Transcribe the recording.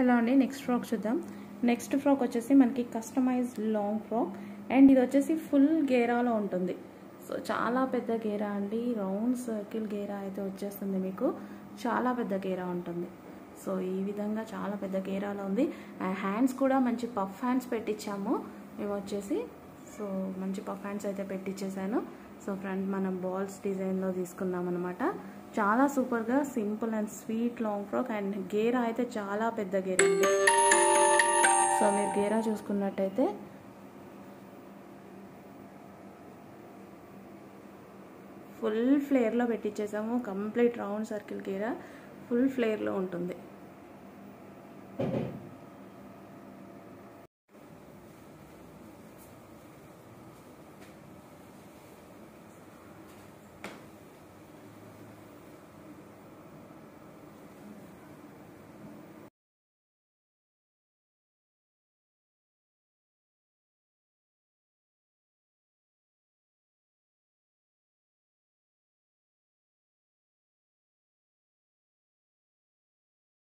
Hello అండి, next frock చూద్దాం. Next frock వచ్చేసి మనకి కస్టమైజ్డ్ లాంగ్ ఫ్రాక్ అండ్ ఇది వచ్చేసి ఫుల్ గేరాలో ఉంటుంది. సో చాలా పెద్ద గేరా అండి, రౌండ్ సర్కిల్ గేరా అయితే వచ్చేస్తుంది. మీకు చాలా పెద్ద గేరా ఉంటుంది. సో ఈ విధంగా చాలా పెద్ద గేరాలో ఉంది. హ్యాండ్స్ కూడా మంచి పఫ్ హ్యాండ్స్ పెట్టించాము మేము వచ్చేసి. సో మంచి పఫ్ హ్యాండ్స్ అయితే పెట్టించేసాను. సో ఫ్రంట్ మనం బాల్స్ డిజైన్లో తీసుకున్నాం అనమాట. చాలా సూపర్గా simple and sweet long frock and గేరా అయితే చాలా పెద్ద గేరా అండి. సో మీరు గేరా చూసుకున్నట్టయితే ఫుల్ ఫ్లేర్లో పెట్టించేసాము. కంప్లీట్ రౌండ్ సర్కిల్ గేరా ఫుల్ ఫ్లేర్లో ఉంటుంది.